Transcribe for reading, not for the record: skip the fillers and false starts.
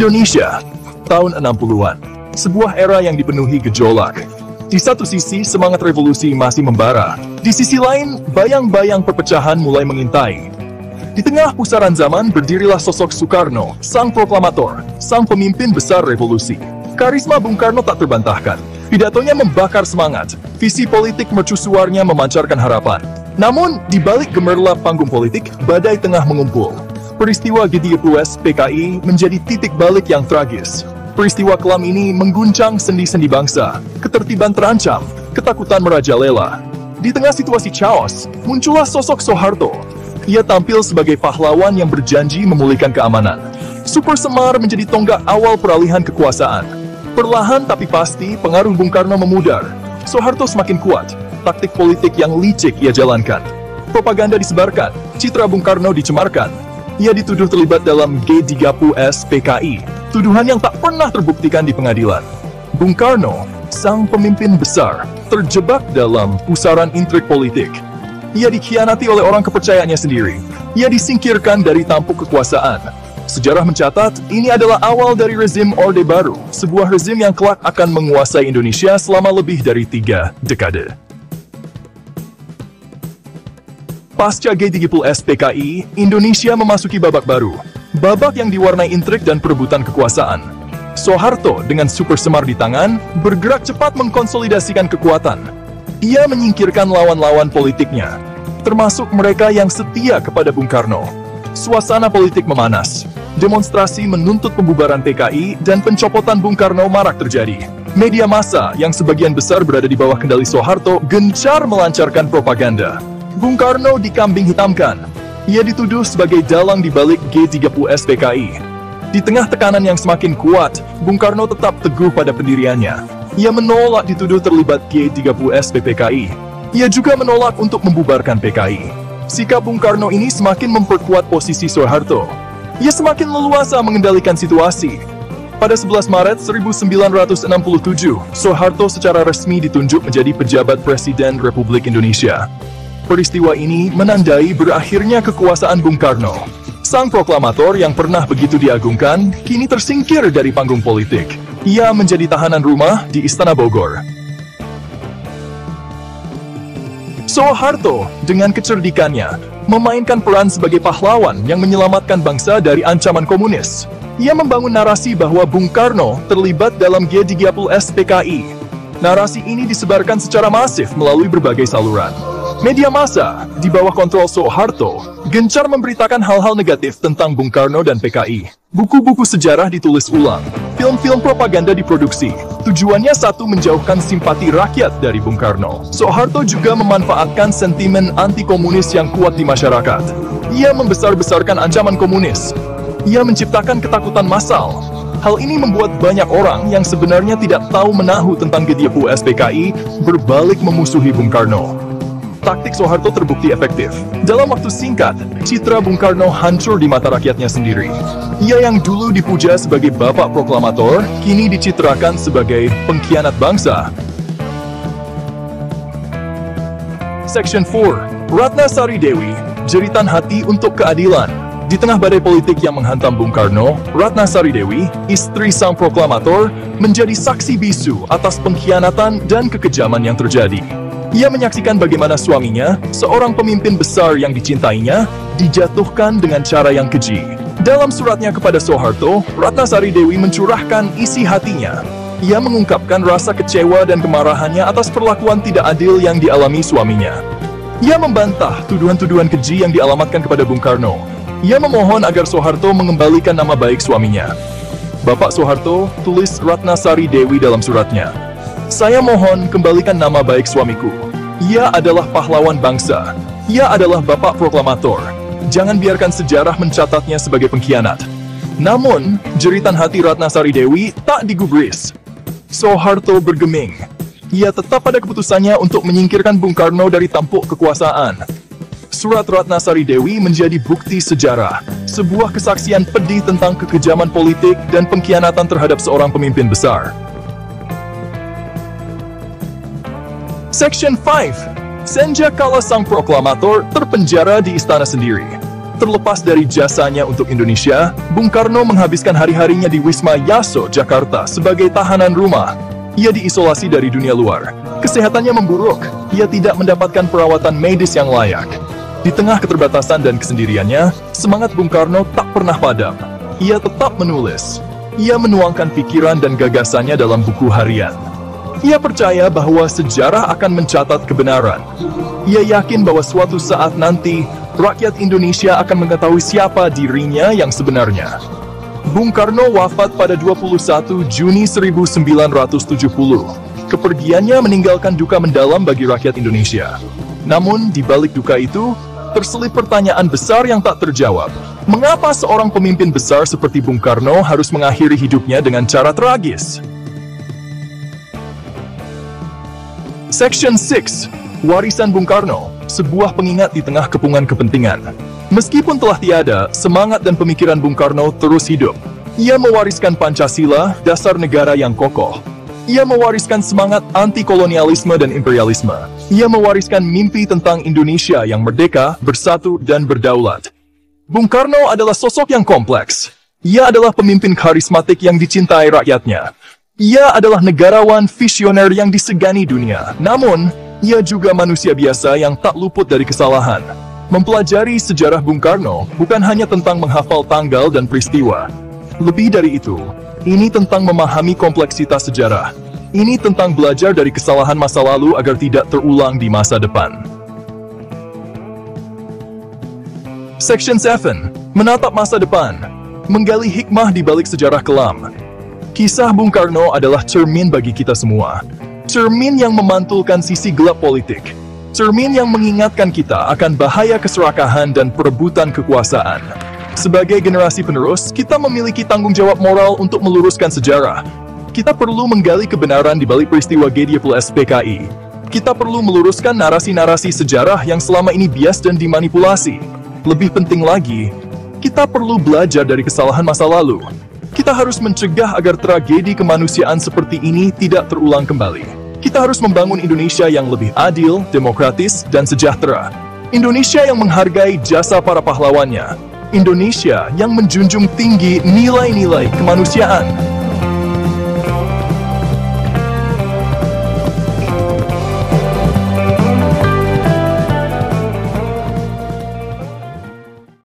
Indonesia, tahun 60-an. Sebuah era yang dipenuhi gejolak. Di satu sisi, semangat revolusi masih membara. Di sisi lain, bayang-bayang perpecahan mulai mengintai. Di tengah pusaran zaman, berdirilah sosok Soekarno, sang proklamator, sang pemimpin besar revolusi. Karisma Bung Karno tak terbantahkan. Pidatonya membakar semangat. Visi politik mercusuarnya memancarkan harapan. Namun, di balik gemerlap panggung politik, badai tengah mengumpul. Peristiwa G30S PKI menjadi titik balik yang tragis. Peristiwa kelam ini mengguncang sendi-sendi bangsa. Ketertiban terancam, ketakutan merajalela. Di tengah situasi chaos, muncullah sosok Soeharto. Ia tampil sebagai pahlawan yang berjanji memulihkan keamanan. Super Semar menjadi tonggak awal peralihan kekuasaan. Perlahan tapi pasti, pengaruh Bung Karno memudar. Soeharto semakin kuat, taktik politik yang licik ia jalankan. Propaganda disebarkan, citra Bung Karno dicemarkan. Ia dituduh terlibat dalam G30S PKI, tuduhan yang tak pernah terbuktikan di pengadilan. Bung Karno, sang pemimpin besar, terjebak dalam pusaran intrik politik. Ia dikhianati oleh orang kepercayaannya sendiri. Ia disingkirkan dari tampuk kekuasaan. Sejarah mencatat, ini adalah awal dari rezim Orde Baru, sebuah rezim yang kelak akan menguasai Indonesia selama lebih dari 3 dekade. Pasca G30S PKI, Indonesia memasuki babak baru. Babak yang diwarnai intrik dan perebutan kekuasaan. Soeharto dengan Super Semar di tangan, bergerak cepat mengkonsolidasikan kekuatan. Ia menyingkirkan lawan-lawan politiknya, termasuk mereka yang setia kepada Bung Karno. Suasana politik memanas. Demonstrasi menuntut pembubaran PKI dan pencopotan Bung Karno marak terjadi. Media massa yang sebagian besar berada di bawah kendali Soeharto gencar melancarkan propaganda. Bung Karno dikambing hitamkan. Ia dituduh sebagai dalang di balik G30S PKI. Di tengah tekanan yang semakin kuat, Bung Karno tetap teguh pada pendiriannya. Ia menolak dituduh terlibat G30S PKI. Ia juga menolak untuk membubarkan PKI. Sikap Bung Karno ini semakin memperkuat posisi Soeharto. Ia semakin leluasa mengendalikan situasi. Pada 11 Maret 1967, Soeharto secara resmi ditunjuk menjadi pejabat Presiden Republik Indonesia. Peristiwa ini menandai berakhirnya kekuasaan Bung Karno. Sang proklamator yang pernah begitu diagungkan, kini tersingkir dari panggung politik. Ia menjadi tahanan rumah di Istana Bogor. Soeharto, dengan kecerdikannya, memainkan peran sebagai pahlawan yang menyelamatkan bangsa dari ancaman komunis. Ia membangun narasi bahwa Bung Karno terlibat dalam G30S PKI. Narasi ini disebarkan secara masif melalui berbagai saluran. Media massa, di bawah kontrol Soeharto, gencar memberitakan hal-hal negatif tentang Bung Karno dan PKI. Buku-buku sejarah ditulis ulang, film-film propaganda diproduksi. Tujuannya satu, menjauhkan simpati rakyat dari Bung Karno. Soeharto juga memanfaatkan sentimen anti-komunis yang kuat di masyarakat. Ia membesar-besarkan ancaman komunis. Ia menciptakan ketakutan massal. Hal ini membuat banyak orang yang sebenarnya tidak tahu menahu tentang G30S PKI berbalik memusuhi Bung Karno. Taktik Soeharto terbukti efektif. Dalam waktu singkat, citra Bung Karno hancur di mata rakyatnya sendiri. Ia yang dulu dipuja sebagai bapak proklamator, kini dicitrakan sebagai pengkhianat bangsa. Section 4. Ratna Sari Dewi, jeritan hati untuk keadilan. Di tengah badai politik yang menghantam Bung Karno, Ratna Sari Dewi, istri sang proklamator, menjadi saksi bisu atas pengkhianatan dan kekejaman yang terjadi. Ia menyaksikan bagaimana suaminya, seorang pemimpin besar yang dicintainya, dijatuhkan dengan cara yang keji. Dalam suratnya kepada Soeharto, Ratna Sari Dewi mencurahkan isi hatinya. Ia mengungkapkan rasa kecewa dan kemarahannya atas perlakuan tidak adil yang dialami suaminya. Ia membantah tuduhan-tuduhan keji yang dialamatkan kepada Bung Karno. Ia memohon agar Soeharto mengembalikan nama baik suaminya. Bapak Soeharto, tulis Ratna Sari Dewi dalam suratnya. Saya mohon kembalikan nama baik suamiku. Ia adalah pahlawan bangsa. Ia adalah bapak proklamator. Jangan biarkan sejarah mencatatnya sebagai pengkhianat. Namun, jeritan hati Ratna Sari Dewi tak digubris. Soeharto bergeming. Ia tetap pada keputusannya untuk menyingkirkan Bung Karno dari tampuk kekuasaan. Surat Ratna Sari Dewi menjadi bukti sejarah. Sebuah kesaksian pedih tentang kekejaman politik dan pengkhianatan terhadap seorang pemimpin besar. Section 5. Senja kala sang proklamator terpenjara di istana sendiri. terlepas dari jasanya untuk Indonesia, Bung Karno menghabiskan hari-harinya di Wisma Yaso, Jakarta sebagai tahanan rumah. Ia diisolasi dari dunia luar. Kesehatannya memburuk. Ia tidak mendapatkan perawatan medis yang layak. Di tengah keterbatasan dan kesendiriannya, semangat Bung Karno tak pernah padam. Ia tetap menulis. Ia menuangkan pikiran dan gagasannya dalam buku harian. Ia percaya bahwa sejarah akan mencatat kebenaran. Ia yakin bahwa suatu saat nanti, rakyat Indonesia akan mengetahui siapa dirinya yang sebenarnya. Bung Karno wafat pada 21 Juni 1970. Kepergiannya meninggalkan duka mendalam bagi rakyat Indonesia. Namun, di balik duka itu, terselip pertanyaan besar yang tak terjawab. Mengapa seorang pemimpin besar seperti Bung Karno harus mengakhiri hidupnya dengan cara tragis? Section 6. Warisan Bung Karno, sebuah pengingat di tengah kepungan kepentingan. Meskipun telah tiada, semangat dan pemikiran Bung Karno terus hidup. Ia mewariskan Pancasila, dasar negara yang kokoh. Ia mewariskan semangat anti-kolonialisme dan imperialisme. Ia mewariskan mimpi tentang Indonesia yang merdeka, bersatu, dan berdaulat. Bung Karno adalah sosok yang kompleks. Ia adalah pemimpin karismatik yang dicintai rakyatnya. Ia adalah negarawan visioner yang disegani dunia. Namun, ia juga manusia biasa yang tak luput dari kesalahan. Mempelajari sejarah Bung Karno bukan hanya tentang menghafal tanggal dan peristiwa. Lebih dari itu, ini tentang memahami kompleksitas sejarah. Ini tentang belajar dari kesalahan masa lalu agar tidak terulang di masa depan. Section 7. Menatap masa depan. Menggali hikmah di balik sejarah kelam. Kisah Bung Karno adalah cermin bagi kita semua. Cermin yang memantulkan sisi gelap politik. Cermin yang mengingatkan kita akan bahaya keserakahan dan perebutan kekuasaan. Sebagai generasi penerus, kita memiliki tanggung jawab moral untuk meluruskan sejarah. Kita perlu menggali kebenaran di balik peristiwa G20 PKI. Kita perlu meluruskan narasi-narasi sejarah yang selama ini bias dan dimanipulasi. Lebih penting lagi, kita perlu belajar dari kesalahan masa lalu. Kita harus mencegah agar tragedi kemanusiaan seperti ini tidak terulang kembali. Kita harus membangun Indonesia yang lebih adil, demokratis, dan sejahtera. Indonesia yang menghargai jasa para pahlawannya. Indonesia yang menjunjung tinggi nilai-nilai kemanusiaan.